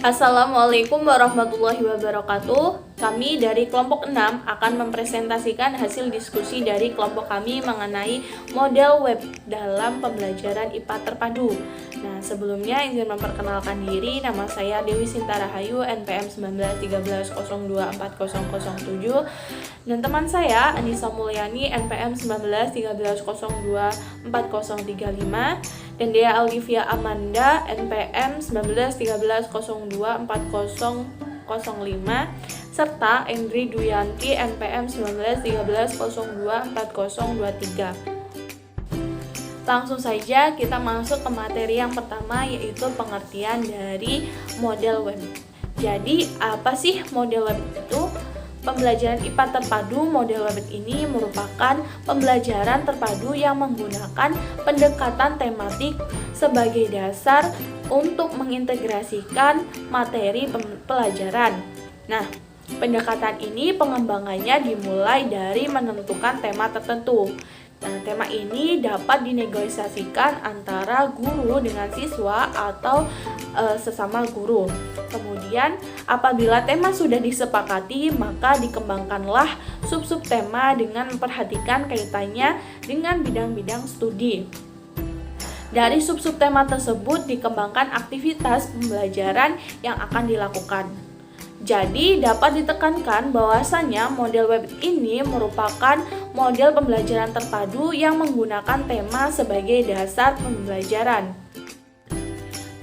Assalamualaikum warahmatullahi wabarakatuh. Kami dari kelompok 6 akan mempresentasikan hasil diskusi dari kelompok kami mengenai model web dalam pembelajaran IPA terpadu. Nah, sebelumnya izin memperkenalkan diri, nama saya Dewi Sinta Rahayu, NPM 1913024007, dan teman saya Anissa Mulyani, NPM 1913024035, dan Dea Alivia Amanda, NPM 1913024005, serta Endri Duyanti, NPM 1913024023. Langsung saja kita masuk ke materi yang pertama, yaitu pengertian dari model web. Jadi, apa sih model web itu? Pembelajaran IPA terpadu model web ini merupakan pembelajaran terpadu yang menggunakan pendekatan tematik sebagai dasar untuk mengintegrasikan materi pelajaran. Nah, pendekatan ini pengembangannya dimulai dari menentukan tema tertentu. Nah, tema ini dapat dinegosiasikan antara guru dengan siswa atau sesama guru. Kemudian, apabila tema sudah disepakati, maka dikembangkanlah sub-sub tema dengan memperhatikan kaitannya dengan bidang-bidang studi. Dari sub-sub tema tersebut dikembangkan aktivitas pembelajaran yang akan dilakukan. Jadi, dapat ditekankan bahwasannya model web ini merupakan model pembelajaran terpadu yang menggunakan tema sebagai dasar pembelajaran.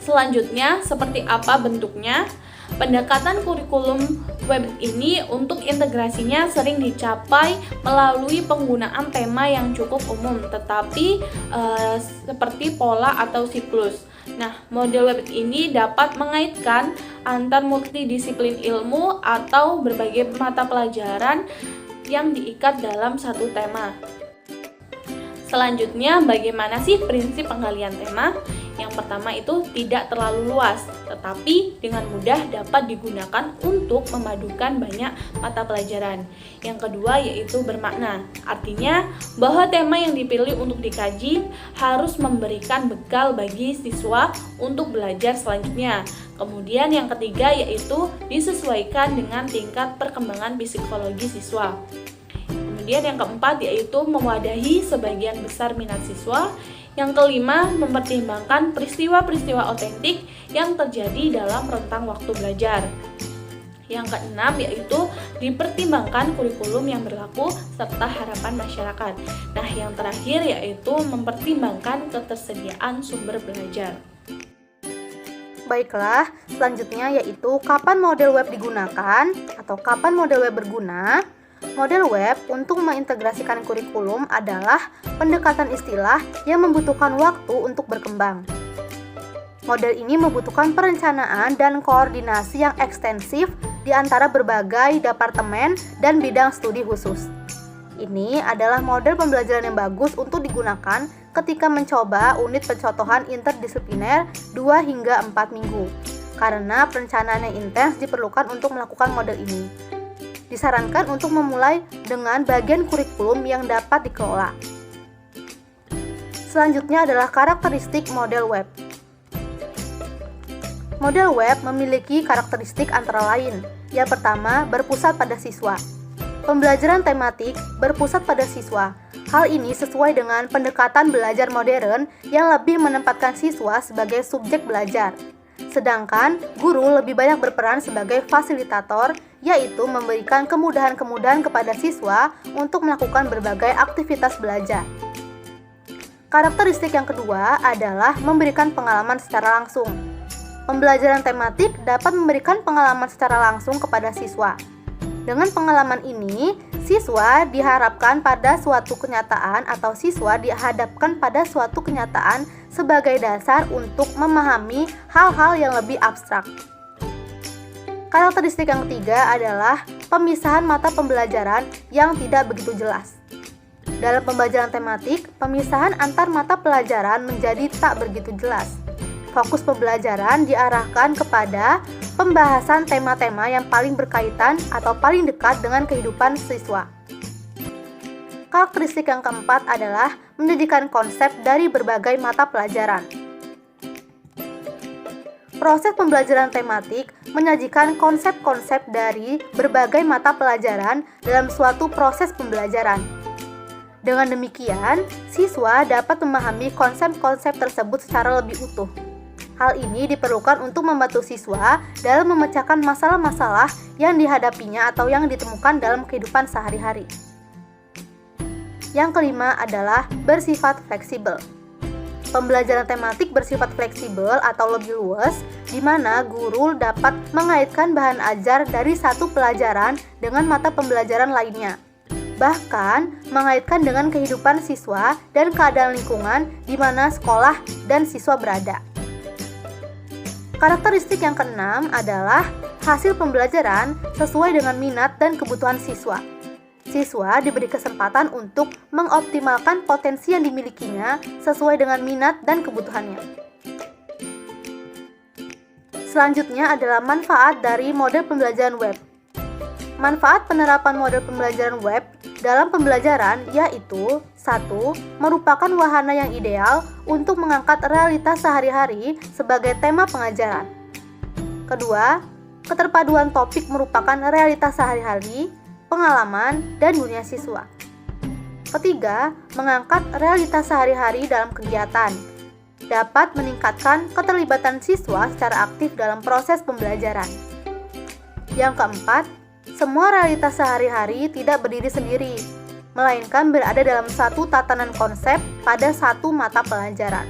Selanjutnya, seperti apa bentuknya? Pendekatan kurikulum web ini untuk integrasinya sering dicapai melalui penggunaan tema yang cukup umum, tetapi seperti pola atau siklus. Nah, model web ini dapat mengaitkan antar multidisiplin ilmu atau berbagai mata pelajaran yang diikat dalam satu tema. Selanjutnya, bagaimana sih prinsip penggalian tema? Yang pertama itu tidak terlalu luas, tetapi dengan mudah dapat digunakan untuk memadukan banyak mata pelajaran. Yang kedua yaitu bermakna, artinya bahwa tema yang dipilih untuk dikaji harus memberikan bekal bagi siswa untuk belajar selanjutnya. Kemudian yang ketiga yaitu disesuaikan dengan tingkat perkembangan psikologi siswa. Kemudian yang keempat yaitu mewadahi sebagian besar minat siswa. Yang kelima, mempertimbangkan peristiwa-peristiwa otentik yang terjadi dalam rentang waktu belajar. Yang keenam yaitu dipertimbangkan kurikulum yang berlaku serta harapan masyarakat. Nah, yang terakhir yaitu mempertimbangkan ketersediaan sumber belajar. Baiklah, selanjutnya yaitu kapan model web digunakan atau kapan model web berguna. Model web untuk mengintegrasikan kurikulum adalah pendekatan istilah yang membutuhkan waktu untuk berkembang. Model ini membutuhkan perencanaan dan koordinasi yang ekstensif di antara berbagai departemen dan bidang studi khusus. Ini adalah model pembelajaran yang bagus untuk digunakan ketika mencoba unit pencontohan interdisipliner 2 hingga 4 minggu, karena perencanaan yang intens diperlukan untuk melakukan model ini. Disarankan untuk memulai dengan bagian kurikulum yang dapat dikelola. Selanjutnya adalah karakteristik model web. Model web memiliki karakteristik antara lain. Yang pertama, berpusat pada siswa. Pembelajaran tematik berpusat pada siswa. Hal ini sesuai dengan pendekatan belajar modern yang lebih menempatkan siswa sebagai subjek belajar. Sedangkan guru lebih banyak berperan sebagai fasilitator, yaitu memberikan kemudahan-kemudahan kepada siswa untuk melakukan berbagai aktivitas belajar. Karakteristik yang kedua adalah memberikan pengalaman secara langsung. Pembelajaran tematik dapat memberikan pengalaman secara langsung kepada siswa. Dengan pengalaman ini, siswa diharapkan pada suatu kenyataan atau siswa dihadapkan pada suatu kenyataan sebagai dasar untuk memahami hal-hal yang lebih abstrak. Karakteristik yang ketiga adalah pemisahan mata pembelajaran yang tidak begitu jelas. Dalam pembelajaran tematik, pemisahan antar mata pelajaran menjadi tak begitu jelas. Fokus pembelajaran diarahkan kepada pembahasan tema-tema yang paling berkaitan atau paling dekat dengan kehidupan siswa. Karakteristik yang keempat adalah menjadikan konsep dari berbagai mata pelajaran. Proses pembelajaran tematik menyajikan konsep-konsep dari berbagai mata pelajaran dalam suatu proses pembelajaran. Dengan demikian, siswa dapat memahami konsep-konsep tersebut secara lebih utuh. Hal ini diperlukan untuk membantu siswa dalam memecahkan masalah-masalah yang dihadapinya atau yang ditemukan dalam kehidupan sehari-hari. Yang kelima adalah bersifat fleksibel. Pembelajaran tematik bersifat fleksibel atau lebih luas, di mana guru dapat mengaitkan bahan ajar dari satu pelajaran dengan mata pembelajaran lainnya. Bahkan, mengaitkan dengan kehidupan siswa dan keadaan lingkungan di mana sekolah dan siswa berada. Karakteristik yang keenam adalah hasil pembelajaran sesuai dengan minat dan kebutuhan siswa. Siswa diberi kesempatan untuk mengoptimalkan potensi yang dimilikinya sesuai dengan minat dan kebutuhannya. Selanjutnya adalah manfaat dari model pembelajaran web. Manfaat penerapan model pembelajaran web dalam pembelajaran yaitu 1. Merupakan wahana yang ideal untuk mengangkat realitas sehari-hari sebagai tema pengajaran. Kedua, keterpaduan topik merupakan realitas sehari-hari, pengalaman, dan dunia siswa. Ketiga, mengangkat realitas sehari-hari dalam kegiatan. Dapat meningkatkan keterlibatan siswa secara aktif dalam proses pembelajaran. Yang keempat, semua realitas sehari-hari tidak berdiri sendiri, melainkan berada dalam satu tatanan konsep pada satu mata pelajaran.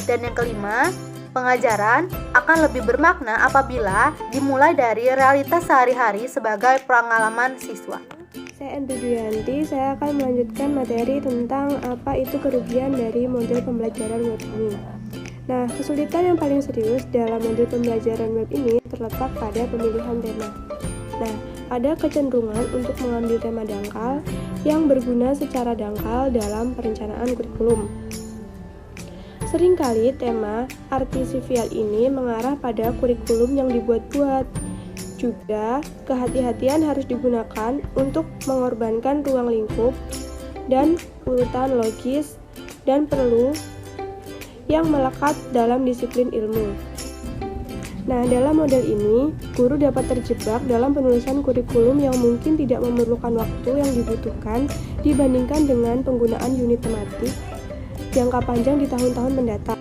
Dan yang kelima, pengajaran akan lebih bermakna apabila dimulai dari realitas sehari-hari sebagai pengalaman siswa. Saya Enti Duyanti, saya akan melanjutkan materi tentang apa itu kerugian dari model pembelajaran web ini. Nah, kesulitan yang paling serius dalam model pembelajaran web ini terletak pada pemilihan tema. Nah, ada kecenderungan untuk mengambil tema dangkal yang berguna secara dangkal dalam perencanaan kurikulum. Seringkali tema artisifil ini mengarah pada kurikulum yang dibuat-buat. Juga, kehati-hatian harus digunakan untuk mengorbankan ruang lingkup dan urutan logis dan perlu yang melekat dalam disiplin ilmu. Nah, dalam model ini, guru dapat terjebak dalam penulisan kurikulum yang mungkin tidak memerlukan waktu yang dibutuhkan dibandingkan dengan penggunaan unit tematik jangka panjang di tahun-tahun mendatang.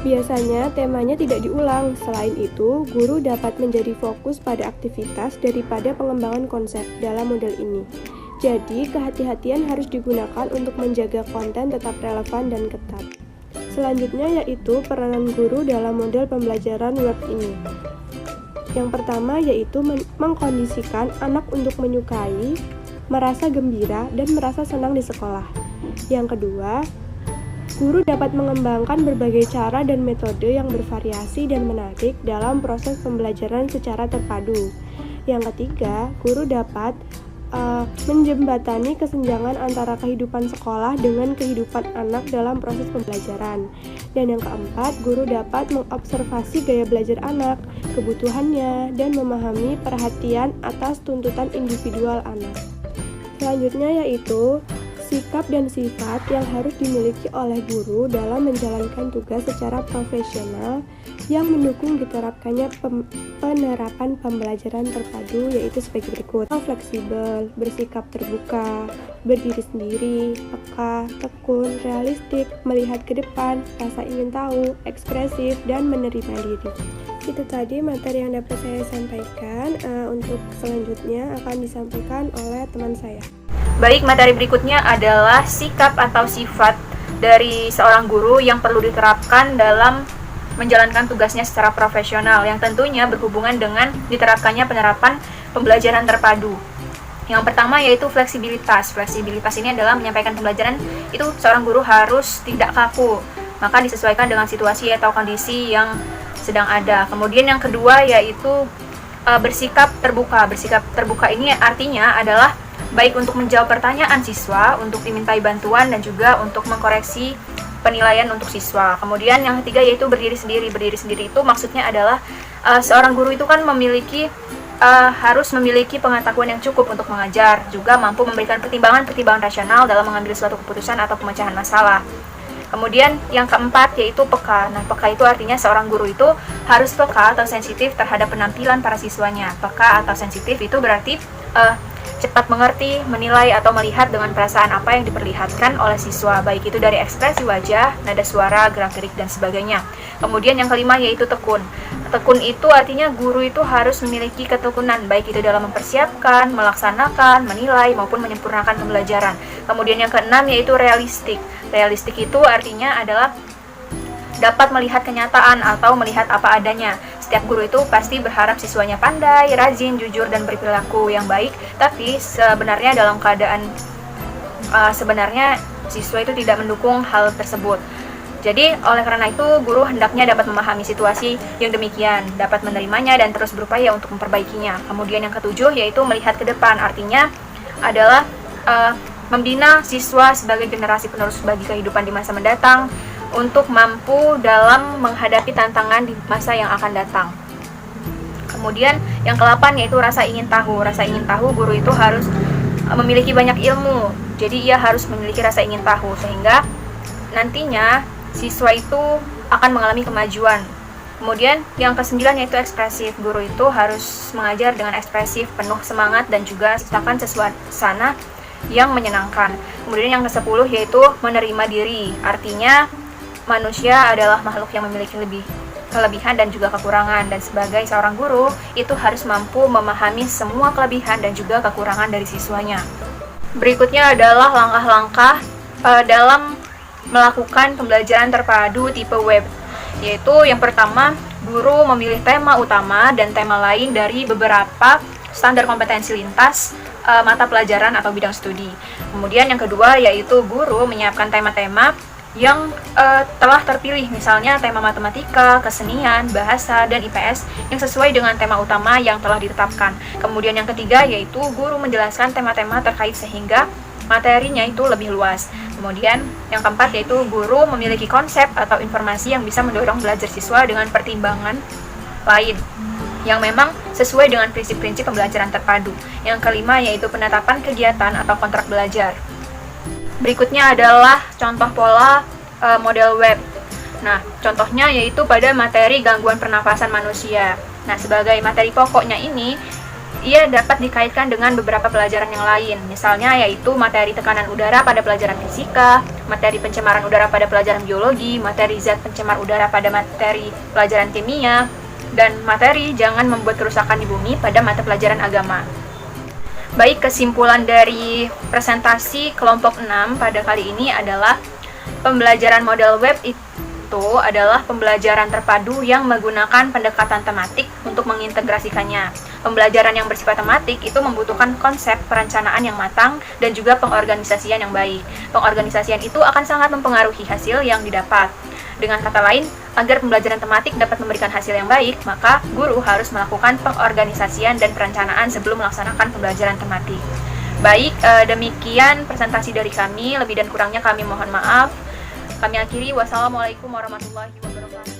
Biasanya temanya tidak diulang. Selain itu, guru dapat menjadi fokus pada aktivitas daripada pengembangan konsep dalam model ini. Jadi, kehati-hatian harus digunakan untuk menjaga konten tetap relevan dan ketat. Selanjutnya yaitu peranan guru dalam model pembelajaran web ini. Yang pertama yaitu mengkondisikan anak untuk menyukai, merasa gembira, dan merasa senang di sekolah. Yang kedua, guru dapat mengembangkan berbagai cara dan metode yang bervariasi dan menarik dalam proses pembelajaran secara terpadu. Yang ketiga, guru dapat menjembatani kesenjangan antara kehidupan sekolah dengan kehidupan anak dalam proses pembelajaran. Dan yang keempat, guru dapat mengobservasi gaya belajar anak, kebutuhannya, dan memahami perhatian atas tuntutan individual anak. Selanjutnya yaitu sikap dan sifat yang harus dimiliki oleh guru dalam menjalankan tugas secara profesional yang mendukung diterapkannya penerapan pembelajaran terpadu, yaitu sebagai berikut. Fleksibel, bersikap terbuka, berdiri sendiri, peka, tekun, realistik, melihat ke depan, rasa ingin tahu, ekspresif, dan menerima diri. Itu tadi materi yang dapat saya sampaikan. Untuk selanjutnya akan disampaikan oleh teman saya. Baik, materi berikutnya adalah sikap atau sifat dari seorang guru yang perlu diterapkan dalam menjalankan tugasnya secara profesional, yang tentunya berhubungan dengan diterapkannya penerapan pembelajaran terpadu. Yang pertama yaitu fleksibilitas. Fleksibilitas ini adalah menyampaikan pembelajaran itu seorang guru harus tidak kaku, maka disesuaikan dengan situasi atau kondisi yang sedang ada. Kemudian yang kedua yaitu bersikap terbuka. Bersikap terbuka ini artinya adalah baik untuk menjawab pertanyaan siswa, untuk dimintai bantuan, dan juga untuk mengkoreksi penilaian untuk siswa. Kemudian yang ketiga yaitu berdiri sendiri. Berdiri sendiri itu maksudnya adalah seorang guru itu kan harus memiliki pengetahuan yang cukup untuk mengajar, juga mampu memberikan pertimbangan rasional dalam mengambil suatu keputusan atau pemecahan masalah. Kemudian yang keempat yaitu peka. Nah, peka itu artinya seorang guru itu harus peka atau sensitif terhadap penampilan para siswanya. Peka atau sensitif itu berarti cepat mengerti, menilai, atau melihat dengan perasaan apa yang diperlihatkan oleh siswa, baik itu dari ekspresi wajah, nada suara, gerak-gerik, dan sebagainya. Kemudian yang kelima yaitu tekun. Tekun itu artinya guru itu harus memiliki ketekunan, baik itu dalam mempersiapkan, melaksanakan, menilai, maupun menyempurnakan pembelajaran. Kemudian yang keenam yaitu realistik. Realistik itu artinya adalah dapat melihat kenyataan atau melihat apa adanya. Setiap guru itu pasti berharap siswanya pandai, rajin, jujur, dan berperilaku yang baik, tapi sebenarnya dalam keadaan sebenarnya siswa itu tidak mendukung hal tersebut. Jadi, oleh karena itu, guru hendaknya dapat memahami situasi yang demikian, dapat menerimanya, dan terus berupaya untuk memperbaikinya. Kemudian yang ketujuh yaitu melihat ke depan, artinya adalah membina siswa sebagai generasi penerus bagi kehidupan di masa mendatang, untuk mampu dalam menghadapi tantangan di masa yang akan datang. Kemudian yang ke-8 yaitu rasa ingin tahu. Rasa ingin tahu, guru itu harus memiliki banyak ilmu. Jadi ia harus memiliki rasa ingin tahu sehingga nantinya siswa itu akan mengalami kemajuan. Kemudian yang ke-9 yaitu ekspresif. Guru itu harus mengajar dengan ekspresif, penuh semangat, dan juga menciptakan suasana yang menyenangkan. Kemudian yang ke-10 yaitu menerima diri. Artinya manusia adalah makhluk yang memiliki kelebihan dan juga kekurangan, dan sebagai seorang guru itu harus mampu memahami semua kelebihan dan juga kekurangan dari siswanya. Berikutnya adalah langkah-langkah dalam melakukan pembelajaran terpadu tipe web, yaitu yang pertama, guru memilih tema utama dan tema lain dari beberapa standar kompetensi lintas mata pelajaran atau bidang studi. Kemudian yang kedua yaitu guru menyiapkan tema-tema yang telah terpilih, misalnya tema matematika, kesenian, bahasa, dan IPS yang sesuai dengan tema utama yang telah ditetapkan. Kemudian yang ketiga yaitu guru menjelaskan tema-tema terkait sehingga materinya itu lebih luas. Kemudian yang keempat yaitu guru memiliki konsep atau informasi yang bisa mendorong belajar siswa dengan pertimbangan lain yang memang sesuai dengan prinsip-prinsip pembelajaran terpadu. Yang kelima yaitu penetapan kegiatan atau kontrak belajar. Berikutnya adalah contoh pola model web. Nah, contohnya yaitu pada materi gangguan pernafasan manusia. Nah, sebagai materi pokoknya ini, ia dapat dikaitkan dengan beberapa pelajaran yang lain. Misalnya yaitu materi tekanan udara pada pelajaran fisika, materi pencemaran udara pada pelajaran biologi, materi zat pencemar udara pada materi pelajaran kimia, dan materi jangan membuat kerusakan di bumi pada mata pelajaran agama. Baik, kesimpulan dari presentasi kelompok 6 pada kali ini adalah pembelajaran model web itu adalah pembelajaran terpadu yang menggunakan pendekatan tematik untuk mengintegrasikannya. Pembelajaran yang bersifat tematik itu membutuhkan konsep perencanaan yang matang dan juga pengorganisasian yang baik. Pengorganisasian itu akan sangat mempengaruhi hasil yang didapat. Dengan kata lain, agar pembelajaran tematik dapat memberikan hasil yang baik, maka guru harus melakukan pengorganisasian dan perencanaan sebelum melaksanakan pembelajaran tematik. Baik, demikian presentasi dari kami. Lebih dan kurangnya kami mohon maaf. Kami akhiri. Wassalamualaikum warahmatullahi wabarakatuh.